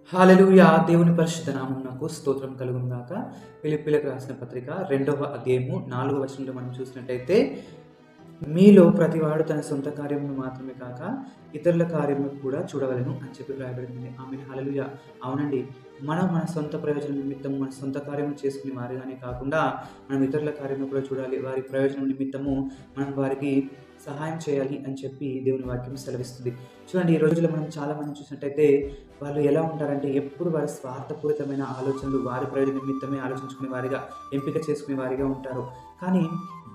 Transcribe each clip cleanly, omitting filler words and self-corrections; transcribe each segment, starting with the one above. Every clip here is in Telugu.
హల్లెలూయా! దేవుని పరిశుద్ధ నామమునకు స్తోత్రం కలుగును గాక. ఫిలిప్పీయులకు రాసిన పత్రిక 2వ అధ్యాయము 4వ వచనంలో మనం చూసినట్టయితే, మీలో ప్రతివాడు తన సొంత కార్యమును మాత్రమే కాక ఇతరుల కార్యమును కూడా చూడవలెను అని చెప్పి రాయబడింది. ఆమేన్. హల్లెలూయా! అవునండి. మనం మన సొంత ప్రయోజనం నిమిత్తం మన సొంత కార్యము చేసుకునే వారిగానే కాకుండా మనం ఇతరుల కార్యమును కూడా చూడాలి. వారి ప్రయోజనం నిమిత్తము మనం వారికి సహాయం చేయాలి అని చెప్పి దేవుని వాక్యం సెలవిస్తుంది. చూడండి, ఈ రోజుల్లో మనం చాలా మందిని చూసినట్టయితే వాళ్ళు ఎలా ఉంటారంటే ఎప్పుడు వారి స్వార్థపూరితమైన ఆలోచనలు, వారి ప్రయోజనం నిమిత్తమే ఆలోచించుకునే వారిగా, ఎంపిక చేసుకునే వారిగా ఉంటారు. కానీ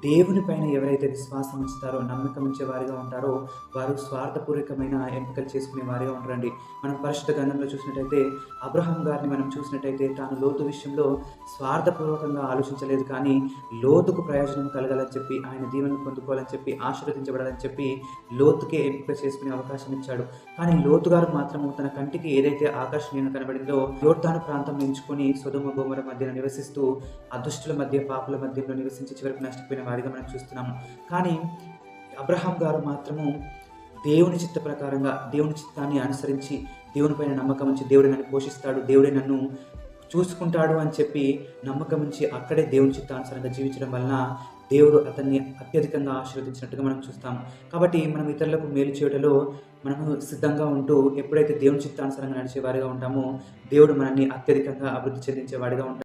దేవుని పైన ఎవరైతే విశ్వాసం ఉంచుతారో, నమ్మకం ఉంచే వారిగా ఉంటారో, వారు స్వార్థపూర్వకమైన ఎంపికలు చేసుకునే వారిగా ఉంటారండి. మనం పరిశుద్ధ గ్రంథంలో చూసినట్టయితే అబ్రహాం గారిని మనం చూసినట్టయితే తాను లోతు విషయంలో స్వార్థపూర్వకంగా ఆలోచించలేదు. కానీ లోతుకు ప్రయోజనం కలగాలని చెప్పి, ఆయన దీవెనలు పొందుకోవాలని చెప్పి, ఆశీర్వదించబడాలని చెప్పి లోతుకే ఎంపిక చేసుకునే అవకాశం ఇచ్చాడు. కానీ లోతు గారు మాత్రము తన కంటికి ఏదైతే ఆకర్షణీయంగా కనబడిందో యోర్దాను ప్రాంతం ఎంచుకొని సొదొమ గొమొర్రా మధ్యన నివసిస్తూ అదుష్టుల మధ్య, పాపుల మధ్యలో నివసించి చివరికి నష్టపోయిన వారిగా మనం చూస్తున్నాము. కానీ అబ్రహాం గారు మాత్రము దేవుని చిత్త ప్రకారంగా, దేవుని చిత్తాన్ని అనుసరించి, దేవునిపైన నమ్మకం ఉంచి, దేవుడే నన్ను పోషిస్తాడు, దేవుడే నన్ను చూసుకుంటాడు అని చెప్పి నమ్మకం ఉంచి అక్కడే దేవుని చిత్తానుసారంగా జీవించడం వలన దేవుడు అతన్ని అత్యధికంగా ఆశీర్వదించినట్టుగా మనం చూస్తాము. కాబట్టి మనం ఇతరులకు మేలు చేయడంలో మనము సిద్ధంగా ఉంటూ ఎప్పుడైతే దేవుని చిత్తానుసారంగా నడిచేవారిగా ఉంటామో దేవుడు మనల్ని అత్యధికంగా అభివృద్ధి చెందించేవాడిగా ఉంటాడు.